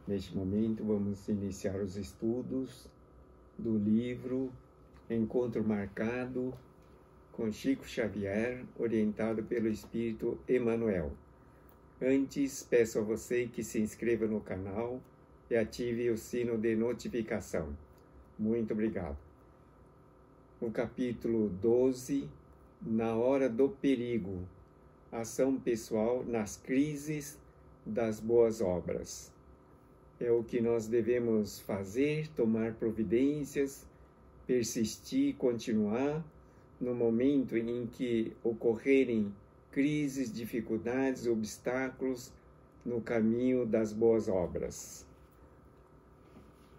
Neste momento, vamos iniciar os estudos do livro Encontro Marcado com Chico Xavier, orientado pelo Espírito Emmanuel. Antes, peço a você que se inscreva no canal e ative o sino de notificação. Muito obrigado. O capítulo 12, Na Hora do Perigo, ação pessoal nas crises das boas obras. É o que nós devemos fazer, tomar providências, persistir, continuar no momento em que ocorrerem crises, dificuldades, obstáculos no caminho das boas obras.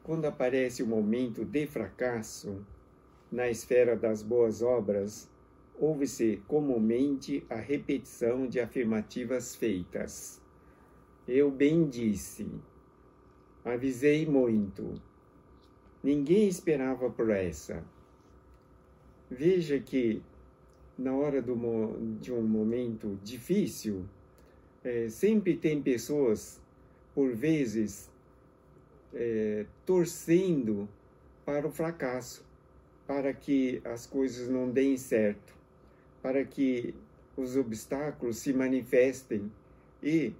Quando aparece o momento de fracasso na esfera das boas obras, ouve-se comumente a repetição de afirmativas feitas. Eu bem disse, avisei muito, ninguém esperava por essa. Veja que na hora de um momento difícil, sempre tem pessoas, por vezes, torcendo para o fracasso, para que as coisas não deem certo, para que os obstáculos se manifestem e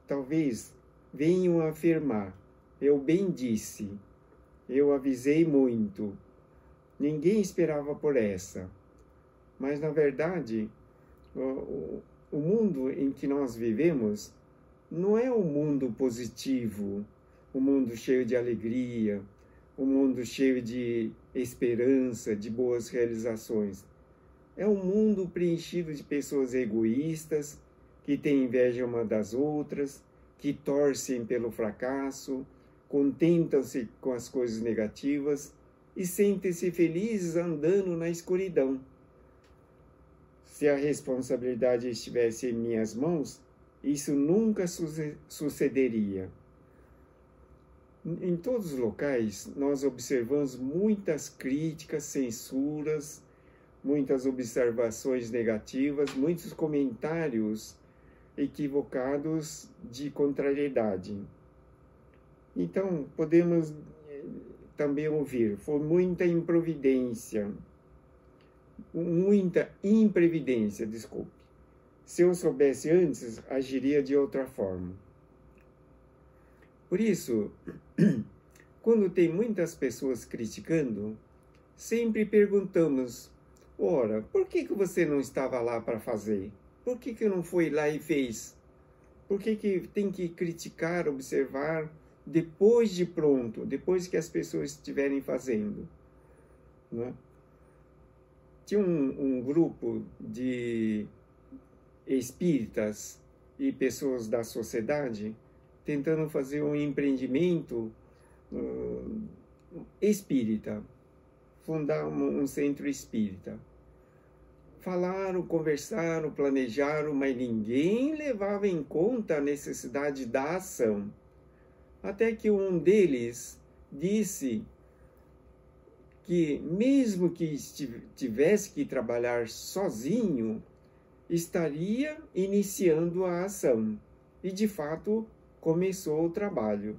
talvez venham a afirmar, eu bem disse, eu avisei muito, ninguém esperava por essa. Mas, na verdade, o mundo em que nós vivemos não é um mundo positivo, um mundo cheio de alegria, um mundo cheio de esperança, de boas realizações. É um mundo preenchido de pessoas egoístas, que têm inveja uma das outras, que torcem pelo fracasso, contentam-se com as coisas negativas e sentem-se felizes andando na escuridão. Se a responsabilidade estivesse em minhas mãos, isso nunca sucederia. Em todos os locais, nós observamos muitas críticas, censuras, muitas observações negativas, muitos comentários equivocados de contrariedade. Então, podemos também ouvir, foi muita imprevidência. Se eu soubesse antes, agiria de outra forma. Por isso, quando tem muitas pessoas criticando, sempre perguntamos, ora, por que você não estava lá para fazer? Por que não foi lá e fez? Por que tem que criticar, observar, depois de pronto, depois que as pessoas estiverem fazendo? Não é? Tinha um grupo de espíritas e pessoas da sociedade tentando fazer um empreendimento espírita, fundar um centro espírita. Falaram, conversaram, planejaram, mas ninguém levava em conta a necessidade da ação. Até que um deles disse que mesmo que tivesse que trabalhar sozinho, estaria iniciando a ação. E, de fato, começou o trabalho.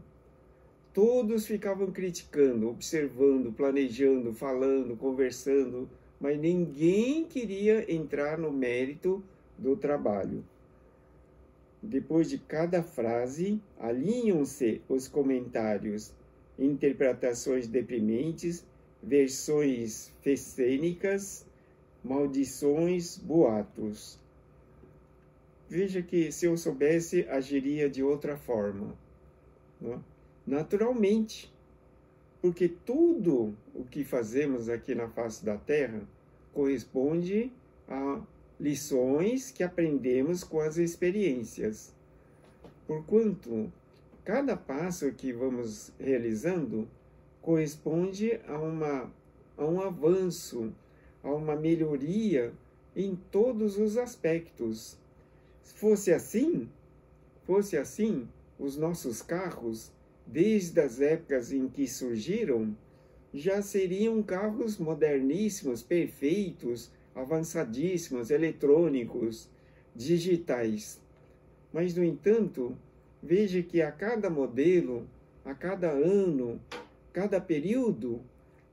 Todos ficavam criticando, observando, planejando, falando, conversando, mas ninguém queria entrar no mérito do trabalho. Depois de cada frase, alinham-se os comentários, interpretações deprimentes, versões fecênicas, maldições, boatos. Veja que se eu soubesse, agiria de outra forma. Não? Naturalmente, porque tudo o que fazemos aqui na face da Terra corresponde a lições que aprendemos com as experiências. Porquanto, cada passo que vamos realizando corresponde a um avanço, a uma melhoria em todos os aspectos. Se fosse assim, os nossos carros, desde as épocas em que surgiram, já seriam carros moderníssimos, perfeitos, avançadíssimos, eletrônicos, digitais. Mas, no entanto, veja que a cada modelo, a cada ano, cada período,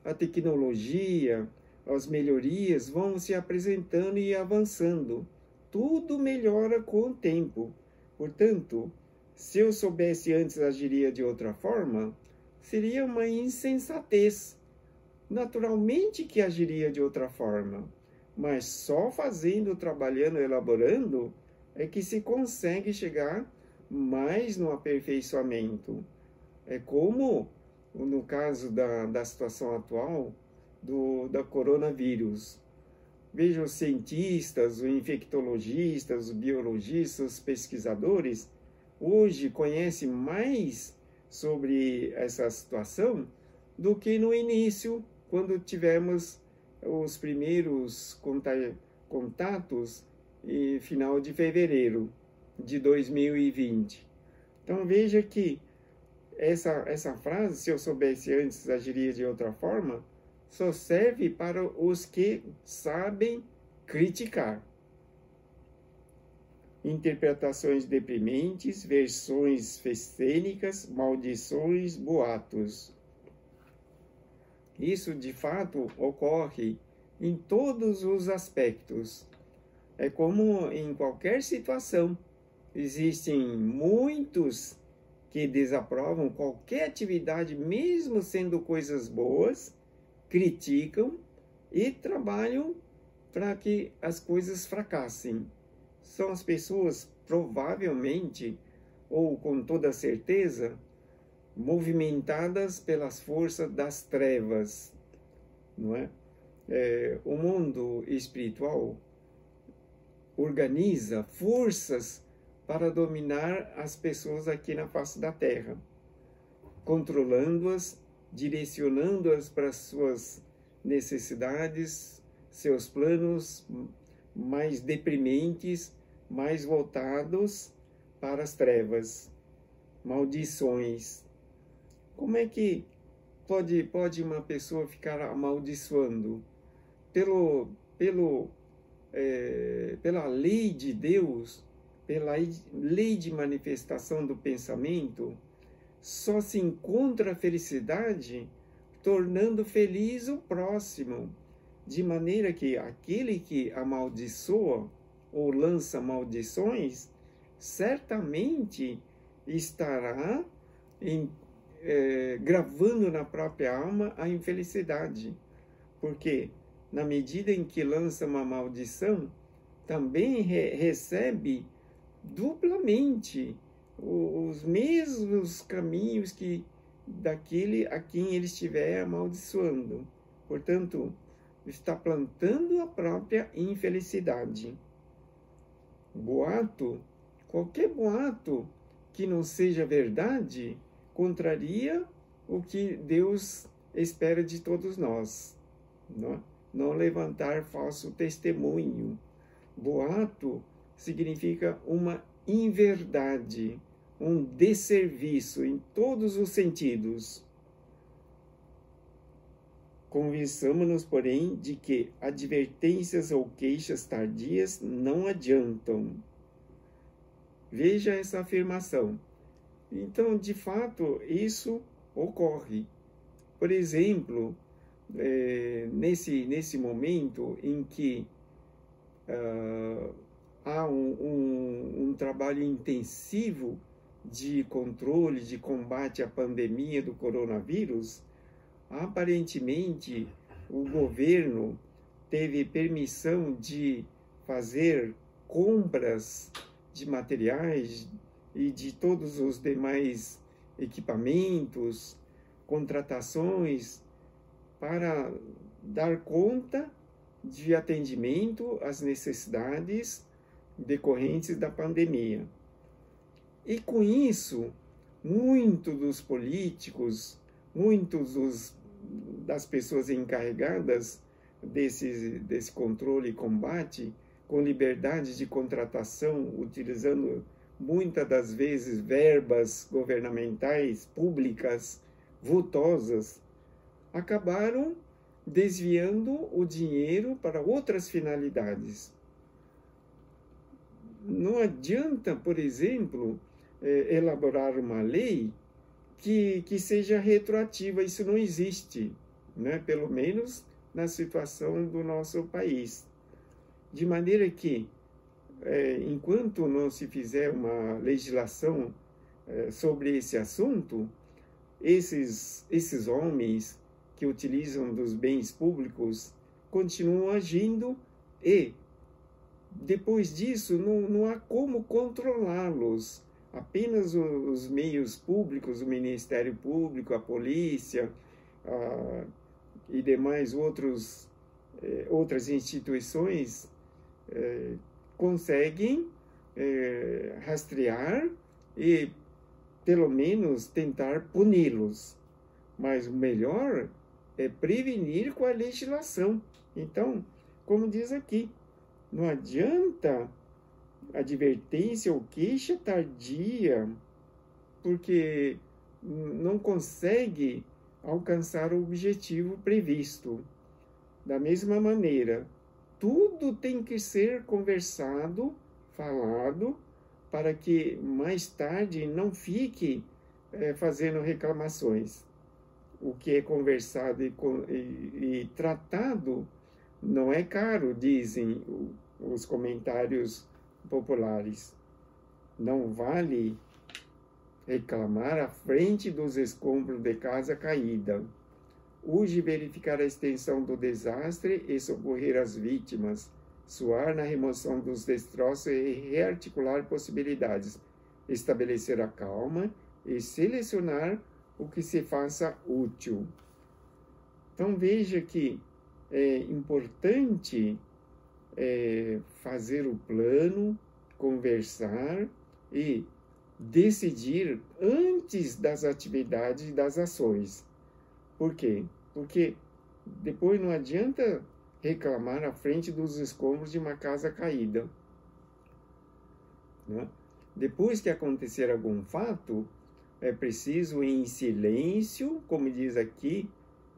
a tecnologia, as melhorias vão se apresentando e avançando. Tudo melhora com o tempo. Portanto, se eu soubesse antes, agiria de outra forma, seria uma insensatez. Naturalmente que agiria de outra forma, mas só fazendo, trabalhando, elaborando, é que se consegue chegar mais no aperfeiçoamento. É como no caso da situação atual da coronavírus. Veja, os cientistas, os infectologistas, os biologistas, os pesquisadores, hoje conhecem mais sobre essa situação do que no início, quando tivemos os primeiros contatos em final de fevereiro de 2020. Então veja que essa frase, se eu soubesse antes, agiria de outra forma, só serve para os que sabem criticar. Interpretações deprimentes, versões cênicas, maldições, boatos. Isso, de fato, ocorre em todos os aspectos. É como em qualquer situação. Existem muitos que desaprovam qualquer atividade, mesmo sendo coisas boas, criticam e trabalham para que as coisas fracassem. São as pessoas, provavelmente, ou com toda certeza, movimentadas pelas forças das trevas, não é? O mundo espiritual organiza forças para dominar as pessoas aqui na face da Terra, controlando-as, direcionando-as para as suas necessidades, seus planos mais deprimentes, mais voltados para as trevas, maldições. Como é que pode uma pessoa ficar amaldiçoando? Pela lei de Deus, pela lei de manifestação do pensamento, só se encontra a felicidade tornando feliz o próximo, de maneira que aquele que amaldiçoa ou lança maldições, certamente estará gravando na própria alma a infelicidade, porque na medida em que lança uma maldição, também recebe duplamente os mesmos caminhos que daquele a quem ele estiver amaldiçoando. Portanto, está plantando a própria infelicidade. Boato, qualquer boato que não seja verdade, contraria o que Deus espera de todos nós. Não levantar falso testemunho. Boato significa uma inverdade, um desserviço em todos os sentidos. Convençamos-nos, porém, de que advertências ou queixas tardias não adiantam. Veja essa afirmação. Então, de fato, isso ocorre. Por exemplo, nesse momento em que há um trabalho intensivo de controle, de combate à pandemia do coronavírus, aparentemente o governo teve permissão de fazer compras de materiais e de todos os demais equipamentos, contratações para dar conta de atendimento às necessidades decorrentes da pandemia. E com isso, muitos dos políticos, das pessoas encarregadas desse controle e combate, com liberdade de contratação, utilizando muitas das vezes verbas governamentais, públicas, vultosas, acabaram desviando o dinheiro para outras finalidades. Não adianta, por exemplo, elaborar uma lei que seja retroativa. Isso não existe, né? Pelo menos na situação do nosso país. De maneira que, enquanto não se fizer uma legislação sobre esse assunto, esses homens que utilizam dos bens públicos continuam agindo e, depois disso, não há como controlá-los. Apenas os meios públicos, o Ministério Público, a polícia e demais outras instituições conseguem rastrear e, pelo menos, tentar puni-los. Mas o melhor é prevenir com a legislação. Então, como diz aqui, não adianta advertência ou queixa tardia, porque não consegue alcançar o objetivo previsto. Da mesma maneira, tudo tem que ser conversado, falado, para que mais tarde não fique fazendo reclamações. O que é conversado e tratado não é caro, dizem os comentários populares. Não vale reclamar à frente dos escombros de casa caída. Urge verificar a extensão do desastre e socorrer as vítimas, suar na remoção dos destroços e rearticular possibilidades, estabelecer a calma e selecionar o que se faça útil. Então veja que é importante fazer o plano, conversar e decidir antes das atividades e das ações. Por quê? Porque depois não adianta reclamar à frente dos escombros de uma casa caída. Né? Depois que acontecer algum fato, é preciso, em silêncio, como diz aqui,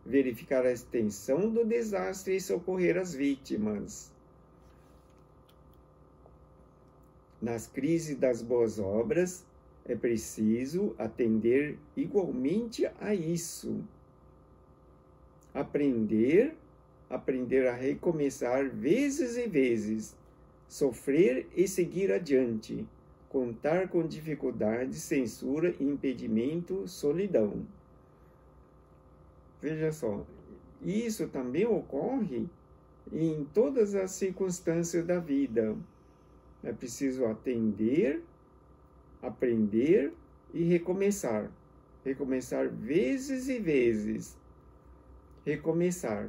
verificar a extensão do desastre e socorrer as vítimas. Nas crises das boas obras, é preciso atender igualmente a isso. Aprender a recomeçar vezes e vezes, sofrer e seguir adiante, contar com dificuldades, censura, impedimento, solidão. Veja só, isso também ocorre em todas as circunstâncias da vida. É preciso atender, aprender e recomeçar. Recomeçar vezes e vezes. Recomeçar.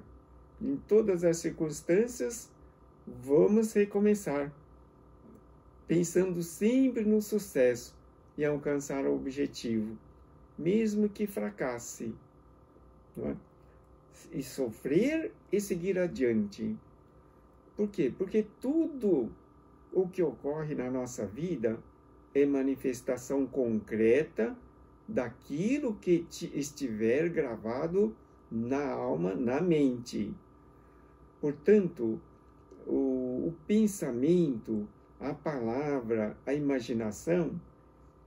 Em todas as circunstâncias, vamos recomeçar. Pensando sempre no sucesso e alcançar o objetivo, mesmo que fracasse. Não é? E sofrer e seguir adiante. Por quê? Porque tudo o que ocorre na nossa vida é manifestação concreta daquilo que estiver gravado na alma, na mente. Portanto, o pensamento, a palavra, a imaginação,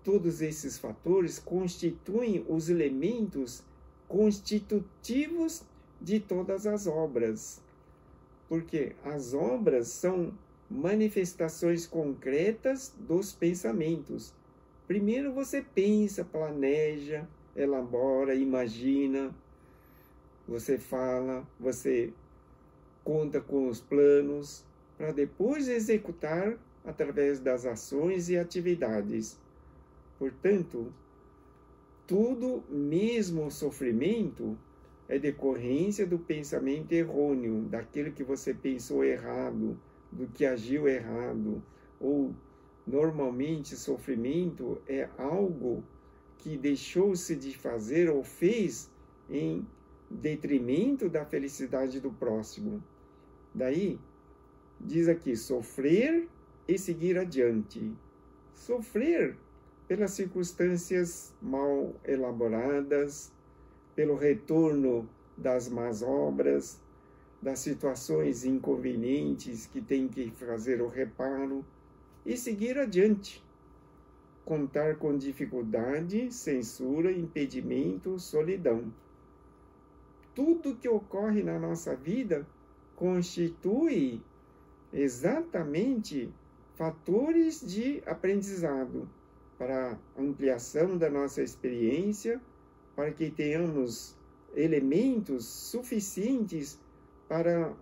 todos esses fatores constituem os elementos constitutivos de todas as obras. Porque as obras são manifestações concretas dos pensamentos. Primeiro você pensa, planeja, elabora, imagina, você fala, você conta com os planos, para depois executar através das ações e atividades. Portanto, tudo, mesmo o sofrimento, é decorrência do pensamento errôneo, daquilo que você pensou errado, do que agiu errado. Ou, normalmente, sofrimento é algo que deixou-se de fazer ou fez em detrimento da felicidade do próximo. Daí, diz aqui, sofrer e seguir adiante. Sofrer pelas circunstâncias mal elaboradas, pelo retorno das más obras, das situações inconvenientes que tem que fazer o reparo e seguir adiante. contar com dificuldade, censura, impedimento, solidão. Tudo que ocorre na nossa vida constitui exatamente fatores de aprendizado para a ampliação da nossa experiência, para que tenhamos elementos suficientes para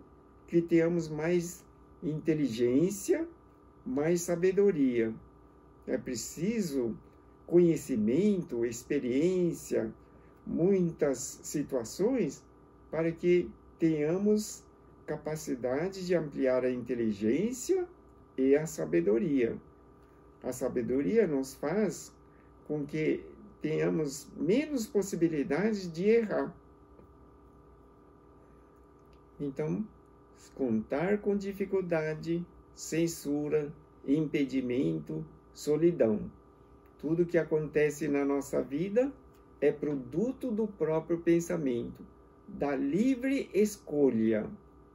que tenhamos mais inteligência, mais sabedoria. É preciso conhecimento, experiência, muitas situações para que tenhamos capacidade de ampliar a inteligência e a sabedoria. A sabedoria nos faz com que tenhamos menos possibilidades de errar. Então, contar com dificuldade, censura, impedimento, solidão. Tudo que acontece na nossa vida é produto do próprio pensamento, da livre escolha,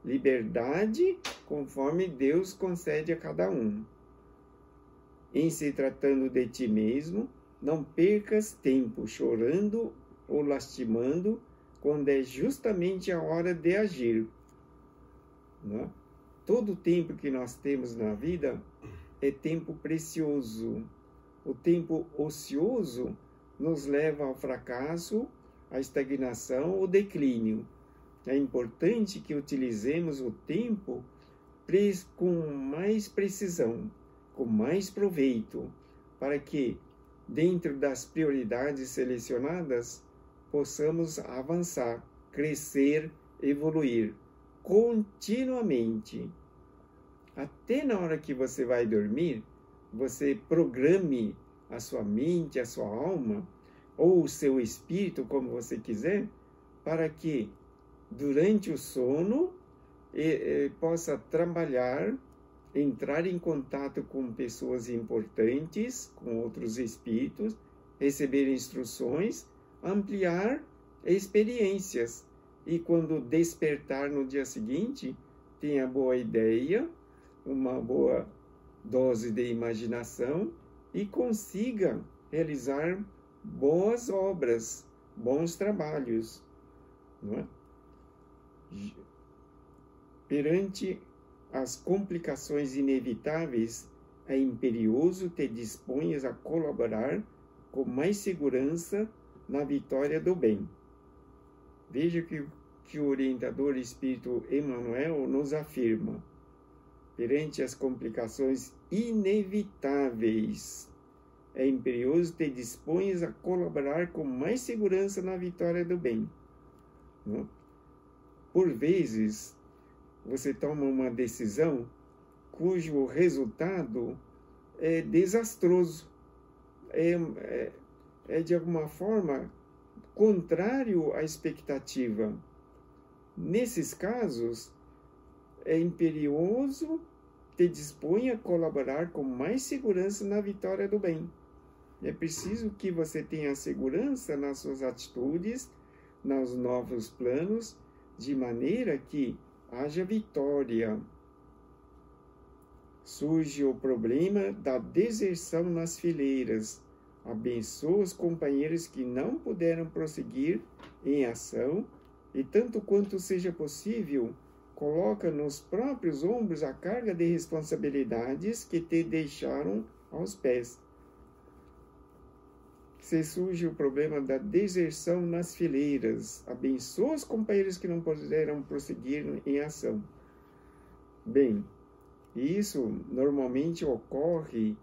liberdade conforme Deus concede a cada um. Em se tratando de ti mesmo, não percas tempo chorando ou lastimando quando é justamente a hora de agir. Não? Todo o tempo que nós temos na vida é tempo precioso. O tempo ocioso nos leva ao fracasso, à estagnação ou declínio. É importante que utilizemos o tempo com mais precisão, com mais proveito, para que, dentro das prioridades selecionadas, possamos avançar, crescer, evoluir continuamente. Até na hora que você vai dormir, você programe a sua mente, a sua alma, ou o seu espírito, como você quiser, para que, durante o sono, possa trabalhar, entrar em contato com pessoas importantes, com outros espíritos, receber instruções, ampliar experiências. E quando despertar no dia seguinte, tenha boa ideia, uma boa dose de imaginação e consiga realizar boas obras, bons trabalhos. Não é? Perante as complicações inevitáveis, é imperioso te disponhas a colaborar com mais segurança na vitória do bem. Veja que o orientador espírito Emmanuel nos afirma: perante as complicações inevitáveis, é imperioso te disponhas a colaborar com mais segurança na vitória do bem. Não? Por vezes, você toma uma decisão cujo resultado é desastroso, é de alguma forma contrário à expectativa. Nesses casos, é imperioso te dispõe a colaborar com mais segurança na vitória do bem. É preciso que você tenha segurança nas suas atitudes, nos novos planos, de maneira que haja vitória. Surge o problema da deserção nas fileiras. Abençoa os companheiros que não puderam prosseguir em ação e, tanto quanto seja possível, coloca nos próprios ombros a carga de responsabilidades que te deixaram aos pés. Se surge o problema da deserção nas fileiras, abençoa os companheiros que não puderam prosseguir em ação. Bem, isso normalmente ocorre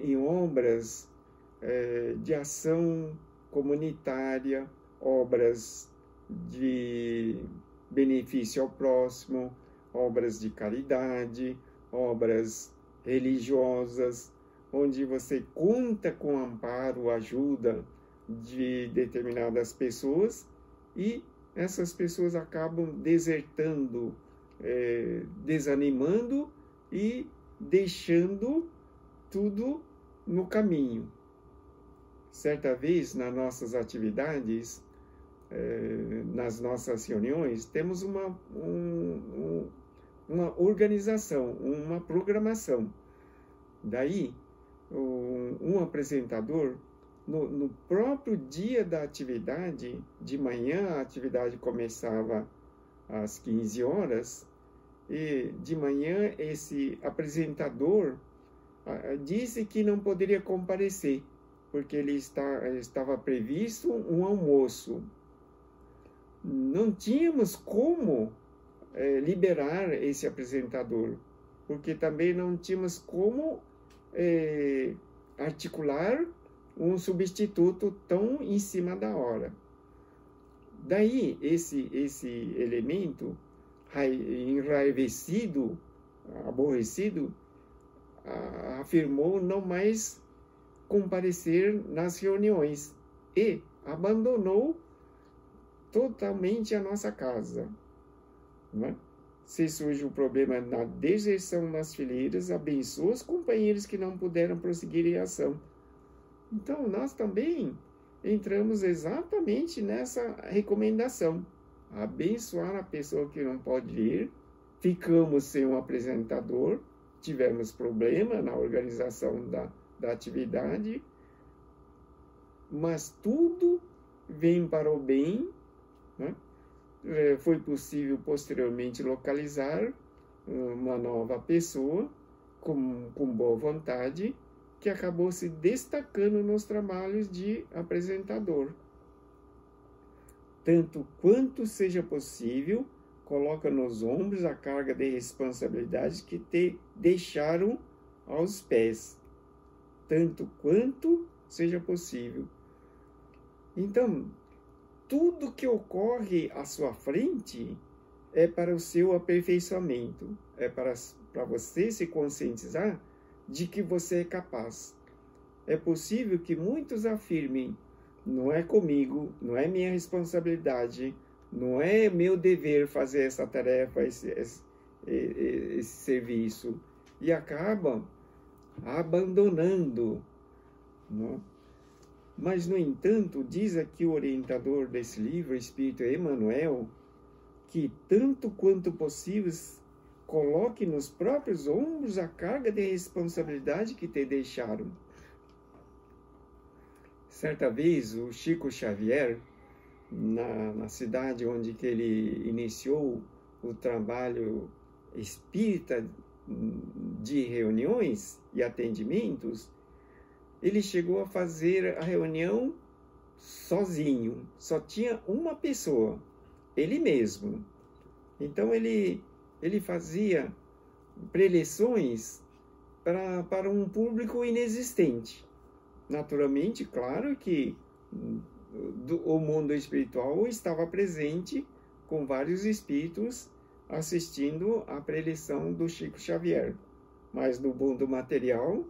em obras de ação comunitária, obras de benefício ao próximo, obras de caridade, obras religiosas, onde você conta com o amparo, ajuda de determinadas pessoas e essas pessoas acabam desertando, desanimando e deixando tudo no caminho. Certa vez, nas nossas atividades, nas nossas reuniões, temos uma organização, uma programação. Daí, um apresentador, no próprio dia da atividade, de manhã a atividade começava às 15 horas, e de manhã esse apresentador disse que não poderia comparecer, porque ele estava previsto um almoço. Não tínhamos como liberar esse apresentador, porque também não tínhamos como articular um substituto tão em cima da hora. Daí, esse elemento enraivecido, aborrecido, afirmou não mais comparecer nas reuniões e abandonou totalmente a nossa casa. Não é? Se surge um problema na deserção nas fileiras, abençoa os companheiros que não puderam prosseguir em ação. Então, nós também entramos exatamente nessa recomendação. Abençoar a pessoa que não pode ir, ficamos sem um apresentador, tivemos problema na organização da atividade, mas tudo vem para o bem, né? Foi possível posteriormente localizar uma nova pessoa com boa vontade, que acabou se destacando nos trabalhos de apresentador. Tanto quanto seja possível, coloca nos ombros a carga de responsabilidade que te deixaram aos pés. Tanto quanto seja possível. Então, tudo que ocorre à sua frente é para o seu aperfeiçoamento, é para você se conscientizar de que você é capaz. É possível que muitos afirmem: não é comigo, não é minha responsabilidade, não é meu dever fazer essa tarefa, esse serviço, e acabam abandonando. Não? Mas, no entanto, diz aqui o orientador desse livro, o Espírito Emmanuel, que tanto quanto possível coloque nos próprios ombros a carga de responsabilidade que te deixaram. Certa vez, o Chico Xavier, na cidade onde que ele iniciou o trabalho espírita de reuniões e atendimentos, ele chegou a fazer a reunião sozinho, só tinha uma pessoa, ele mesmo. Então ele fazia preleções para um público inexistente. Naturalmente, claro que o mundo espiritual estava presente com vários espíritos assistindo à preleção do Chico Xavier, mas no mundo material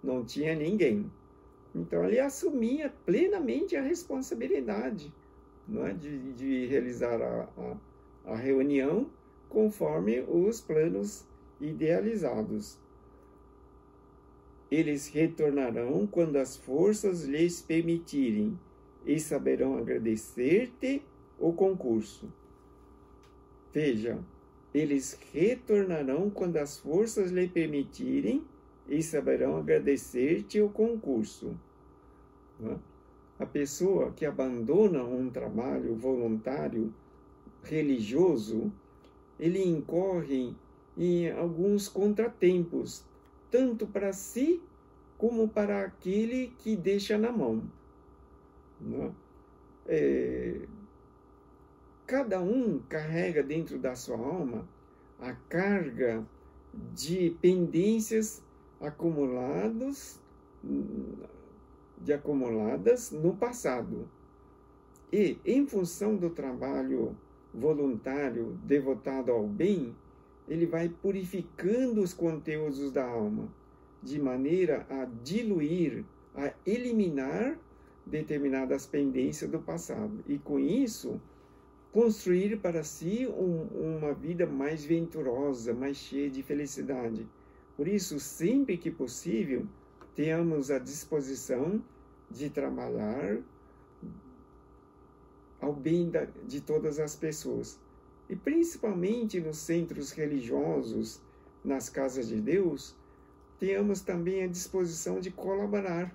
não tinha ninguém. Então ele assumia plenamente a responsabilidade, não é, de realizar a reunião conforme os planos idealizados. Eles retornarão quando as forças lhes permitirem e saberão agradecer-te o concurso. Veja, eles retornarão quando as forças lhe permitirem e saberão agradecer-te o concurso. A pessoa que abandona um trabalho voluntário religioso, ele incorre em alguns contratempos, tanto para si como para aquele que deixa na mão. Cada um carrega dentro da sua alma a carga de pendências acumuladas no passado. E, em função do trabalho voluntário devotado ao bem, ele vai purificando os conteúdos da alma, de maneira a diluir, a eliminar determinadas pendências do passado. E, com isso, construir para si uma vida mais venturosa, mais cheia de felicidade. Por isso, sempre que possível, tenhamos a disposição de trabalhar ao bem de todas as pessoas. E principalmente nos centros religiosos, nas casas de Deus, tenhamos também a disposição de colaborar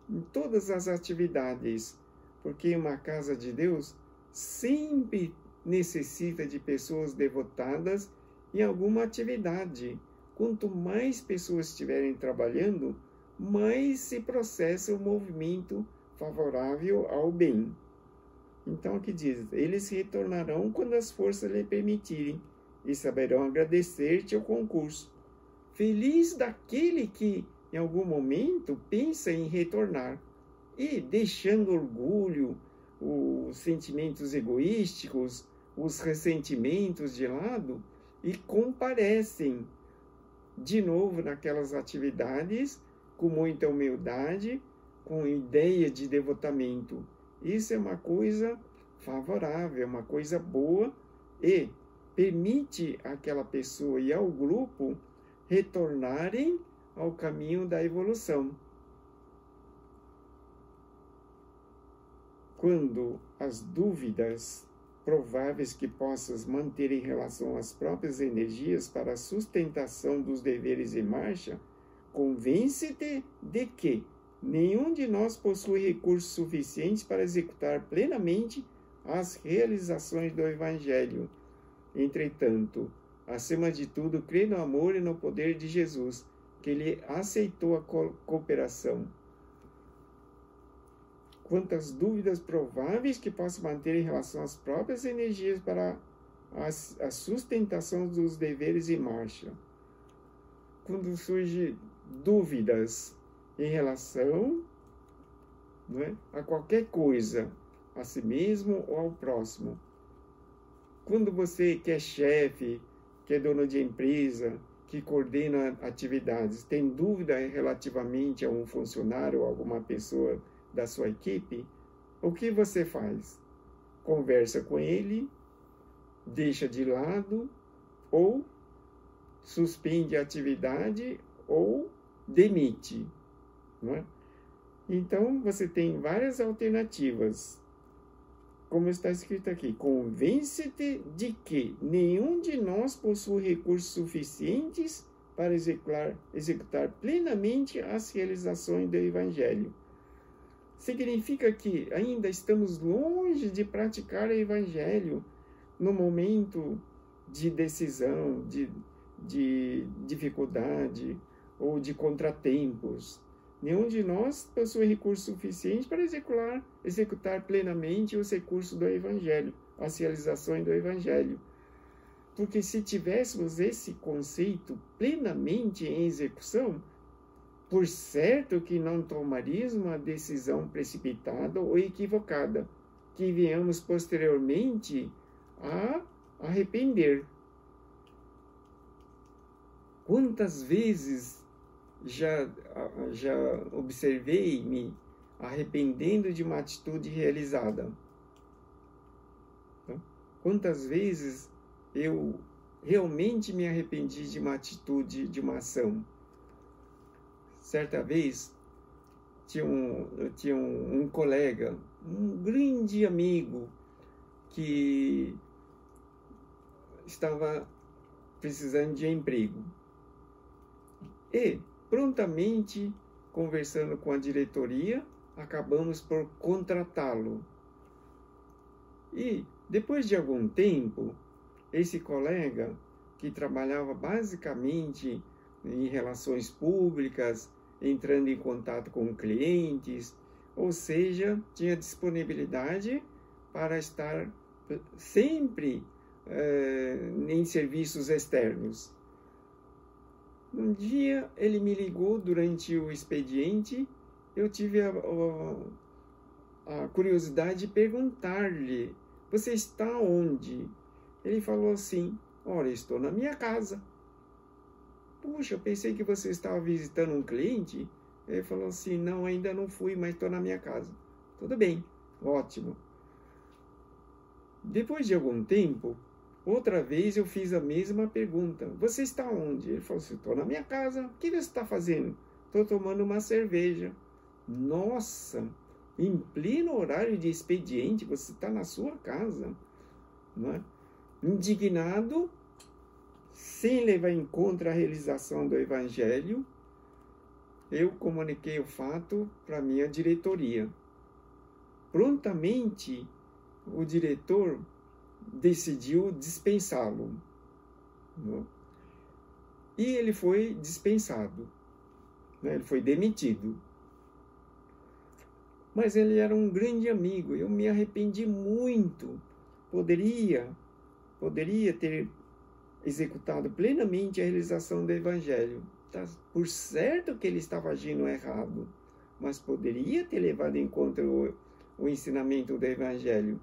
em todas as atividades, porque uma casa de Deus sempre necessita de pessoas devotadas em alguma atividade. Quanto mais pessoas estiverem trabalhando, mais se processa o movimento favorável ao bem. Então, aqui diz, eles retornarão quando as forças lhe permitirem, e saberão agradecer-te o concurso. Feliz daquele que, em algum momento, pensa em retornar, e deixando orgulho, os sentimentos egoísticos, os ressentimentos de lado, e comparecem de novo naquelas atividades, com muita humildade, com ideia de devotamento. Isso é uma coisa favorável, uma coisa boa e permite àquela pessoa e ao grupo retornarem ao caminho da evolução. Quando as dúvidas prováveis que possas manter em relação às próprias energias para a sustentação dos deveres em marcha, convence-te de que nenhum de nós possui recursos suficientes para executar plenamente as realizações do Evangelho. Entretanto, acima de tudo, crê no amor e no poder de Jesus, que lhe aceitou a cooperação. Quantas dúvidas prováveis que possa manter em relação às próprias energias para a sustentação dos deveres em marcha. Quando surgem dúvidas em relação, não é, a qualquer coisa, a si mesmo ou ao próximo. Quando você que é chefe, que é dono de empresa, que coordena atividades, tem dúvida relativamente a um funcionário ou alguma pessoa da sua equipe, o que você faz? Conversa com ele, deixa de lado, ou suspende a atividade, ou demite, não é? Então, você tem várias alternativas. Como está escrito aqui, convence-te de que nenhum de nós possui recursos suficientes para executar plenamente as realizações do Evangelho. Significa que ainda estamos longe de praticar o Evangelho no momento de decisão, de dificuldade ou de contratempos. Nenhum de nós possui recursos suficientes para executar plenamente os recursos do Evangelho, as realizações do Evangelho. Porque se tivéssemos esse conceito plenamente em execução, por certo que não tomaríamos uma decisão precipitada ou equivocada, que venhamos posteriormente a arrepender. Quantas vezes já observei me arrependendo de uma atitude realizada? Quantas vezes eu realmente me arrependi de uma atitude, de uma ação? Certa vez, eu tinha um colega, um grande amigo, que estava precisando de emprego. E, prontamente, conversando com a diretoria, acabamos por contratá-lo. E, depois de algum tempo, esse colega, que trabalhava basicamente em relações públicas, entrando em contato com clientes, ou seja, tinha disponibilidade para estar sempre em serviços externos. Um dia ele me ligou durante o expediente, eu tive a curiosidade de perguntar-lhe, você está onde? Ele falou assim, olha, estou na minha casa. Puxa, eu pensei que você estava visitando um cliente. Ele falou assim, não, ainda não fui, mas estou na minha casa. Tudo bem, ótimo. Depois de algum tempo, outra vez eu fiz a mesma pergunta. Você está onde? Ele falou assim, estou na minha casa. O que você está fazendo? Estou tomando uma cerveja. Nossa, em pleno horário de expediente, você está na sua casa, não é? Indignado, sem levar em conta a realização do Evangelho, eu comuniquei o fato para minha diretoria. Prontamente, o diretor decidiu dispensá-lo. E ele foi dispensado, ele foi demitido. Mas ele era um grande amigo, eu me arrependi muito. Poderia ter executado plenamente a realização do Evangelho. Tá por certo que ele estava agindo errado, mas poderia ter levado em conta o ensinamento do Evangelho.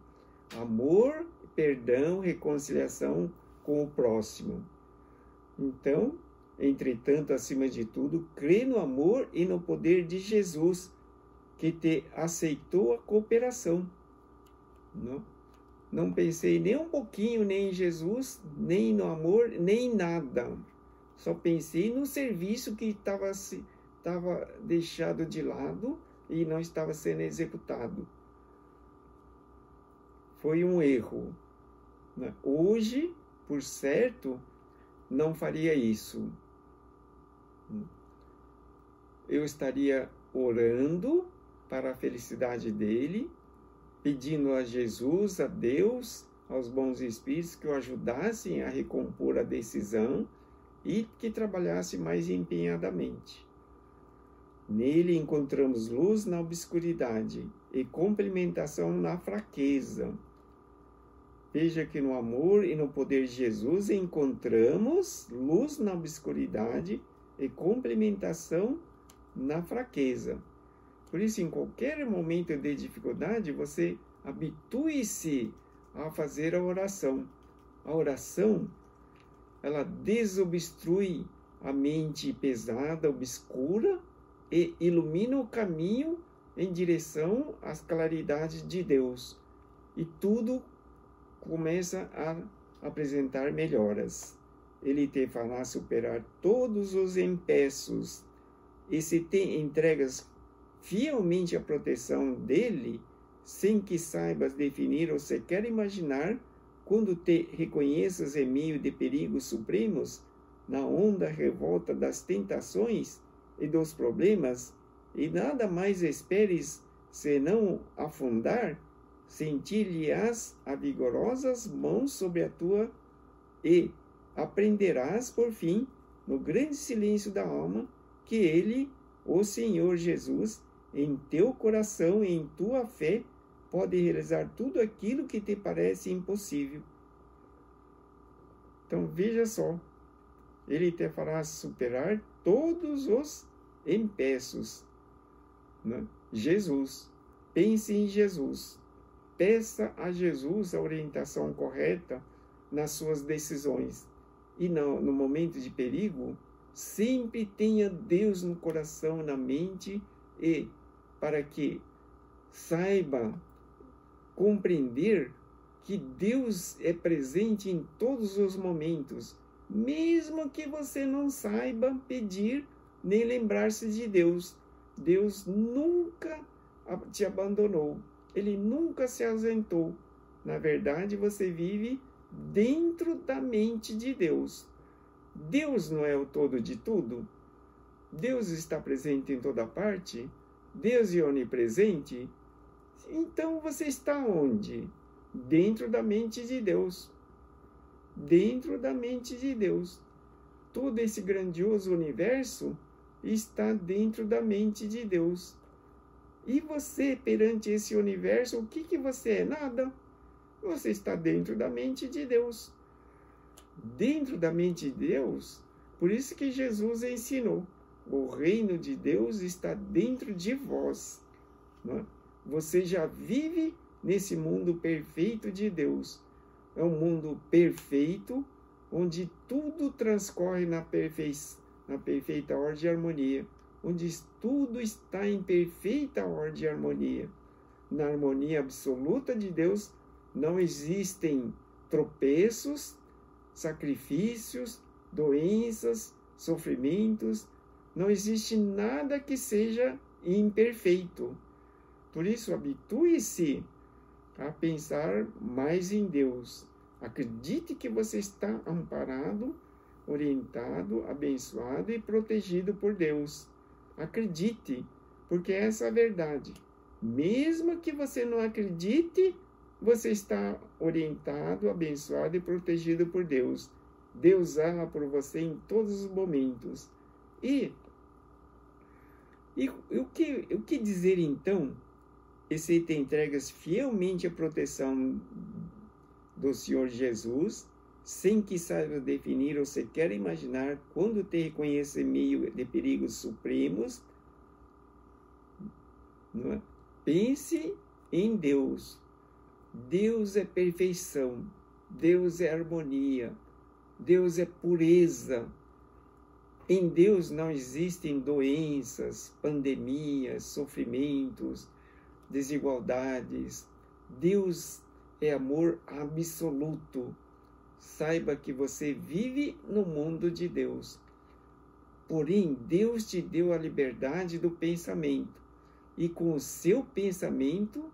Amor, perdão, reconciliação com o próximo. Então, entretanto, acima de tudo, crê no amor e no poder de Jesus, que te aceitou a cooperação. Não pensei nem um pouquinho nem em Jesus, nem no amor, nem em nada. Só pensei no serviço que estava deixado de lado e não estava sendo executado. Foi um erro. Hoje, por certo, não faria isso. Eu estaria orando para a felicidade dele, pedindo a Jesus, a Deus, aos bons espíritos que o ajudassem a recompor a decisão e que trabalhasse mais empenhadamente. Nele encontramos luz na obscuridade e complementação na fraqueza. Veja que no amor e no poder de Jesus encontramos luz na obscuridade e complementação na fraqueza. Por isso, em qualquer momento de dificuldade, você habitue-se a fazer a oração. A oração, ela desobstrui a mente pesada, obscura, e ilumina o caminho em direção às claridades de Deus. E tudo começa a apresentar melhoras. Ele te fará superar todos os empeços. E se te entregas fielmente à proteção dele, sem que saibas definir ou sequer imaginar, quando te reconheças em meio de perigos supremos, na onda revolta das tentações e dos problemas, e nada mais esperes senão afundar, sentir-lhe-ás a vigorosas mãos sobre a tua e aprenderás, por fim, no grande silêncio da alma, que ele, o Senhor Jesus, em teu coração e em tua fé, pode realizar tudo aquilo que te parece impossível. Então veja só, ele te fará superar todos os empeços. Jesus, pense em Jesus, peça a Jesus a orientação correta nas suas decisões. E no momento de perigo, sempre tenha Deus no coração, na mente, e para que saiba compreender que Deus é presente em todos os momentos, mesmo que você não saiba pedir nem lembrar-se de Deus. Deus nunca te abandonou, Ele nunca se ausentou. Na verdade, você vive dentro da mente de Deus. Deus não é o todo de tudo? Deus está presente em toda parte? Deus é onipresente? Então você está onde? Dentro da mente de Deus. Dentro da mente de Deus. Todo esse grandioso universo está dentro da mente de Deus. E você, perante esse universo, o que você é? Nada. Você está dentro da mente de Deus. Dentro da mente de Deus, por isso que Jesus ensinou: o reino de Deus está dentro de vós. Você já vive nesse mundo perfeito de Deus. É um mundo perfeito, onde tudo transcorre na perfeita ordem e harmonia, onde tudo está em perfeita ordem e harmonia. Na harmonia absoluta de Deus não existem tropeços, sacrifícios, doenças, sofrimentos, não existe nada que seja imperfeito. Por isso, habitue-se a pensar mais em Deus. Acredite que você está amparado, orientado, abençoado e protegido por Deus. Acredite, porque essa é a verdade. Mesmo que você não acredite, você está orientado, abençoado e protegido por Deus. Deus zela por você em todos os momentos. E o que dizer então? Esse te entregas fielmente à proteção do Senhor Jesus, sem que saiba definir ou sequer imaginar quando te reconhece em meio de perigos supremos. Não é? Pense em Deus. Deus é perfeição, Deus é harmonia, Deus é pureza. Em Deus não existem doenças, pandemias, sofrimentos, desigualdades. Deus é amor absoluto. Saiba que você vive no mundo de Deus. Porém, Deus te deu a liberdade do pensamento. E com o seu pensamento,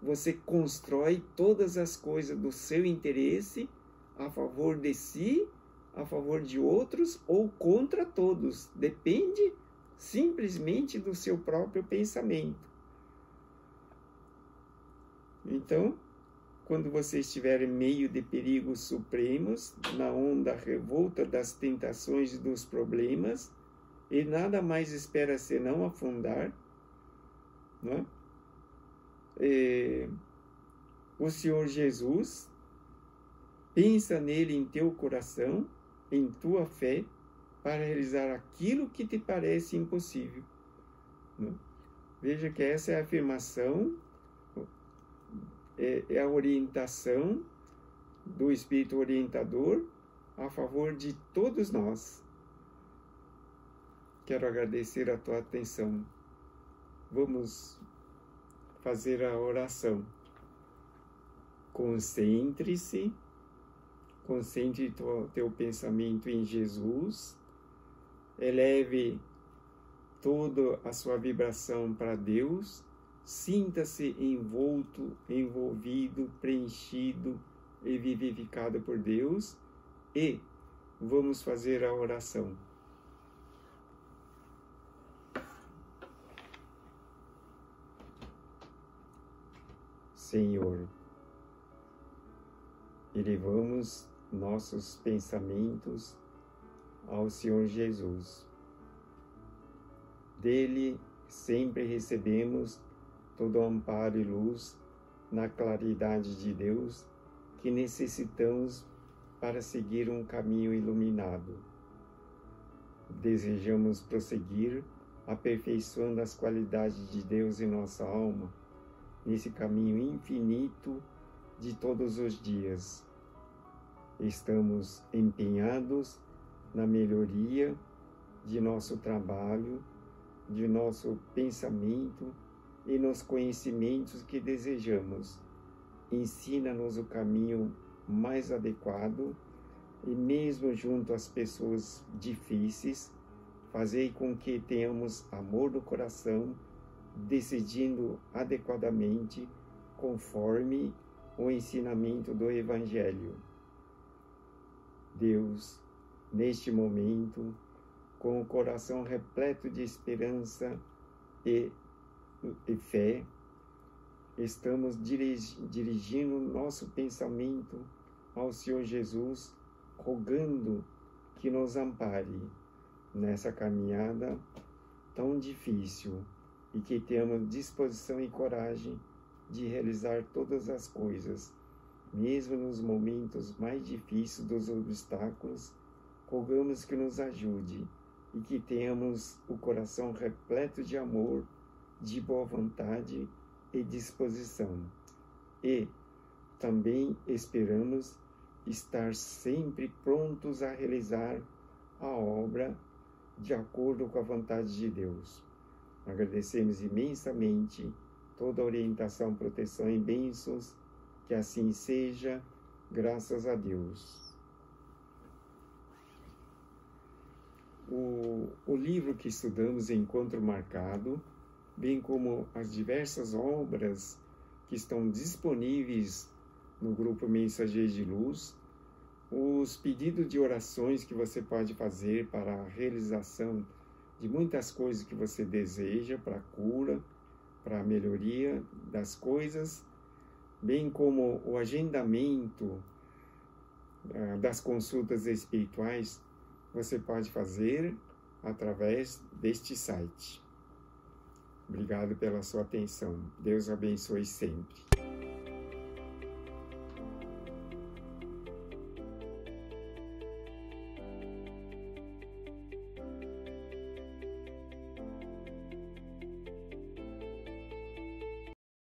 você constrói todas as coisas do seu interesse a favor de si, a favor de outros ou contra todos. Depende simplesmente do seu próprio pensamento. Então, quando você estiver em meio de perigos supremos, na onda revolta das tentações e dos problemas, e nada mais espera senão afundar, não é? O Senhor Jesus, pensa nele em teu coração, em tua fé, para realizar aquilo que te parece impossível. Não é? Veja que essa é a afirmação, é a orientação do Espírito orientador a favor de todos nós. Quero agradecer a tua atenção. Vamos fazer a oração. Concentre-se, concentre teu pensamento em Jesus, eleve toda a sua vibração para Deus, sinta-se envolto, envolvido, preenchido e vivificado por Deus e vamos fazer a oração. Senhor, elevamos nossos pensamentos ao Senhor Jesus. Dele sempre recebemos todo o amparo e luz na claridade de Deus que necessitamos para seguir um caminho iluminado. Desejamos prosseguir aperfeiçoando as qualidades de Deus em nossa alma, nesse caminho infinito de todos os dias. Estamos empenhados na melhoria de nosso trabalho, de nosso pensamento e nos conhecimentos que desejamos. Ensina-nos o caminho mais adequado e mesmo junto às pessoas difíceis, fazei com que tenhamos amor no coração, decidindo adequadamente conforme o ensinamento do Evangelho. Deus, neste momento, com o coração repleto de esperança e fé, estamos dirigindo nosso pensamento ao Senhor Jesus, rogando que nos ampare nessa caminhada tão difícil e que tenhamos disposição e coragem de realizar todas as coisas, mesmo nos momentos mais difíceis dos obstáculos. Rogamos que nos ajude e que tenhamos o coração repleto de amor, de boa vontade e disposição. E também esperamos estar sempre prontos a realizar a obra de acordo com a vontade de Deus. Agradecemos imensamente toda a orientação, proteção e bênçãos, que assim seja, graças a Deus. O livro que estudamos, Encontro Marcado, bem como as diversas obras que estão disponíveis no grupo Mensageiros de Luz, os pedidos de orações que você pode fazer para a realização de muitas coisas que você deseja para a cura, para a melhoria das coisas, bem como o agendamento das consultas espirituais, você pode fazer através deste site. Obrigado pela sua atenção. Deus abençoe sempre.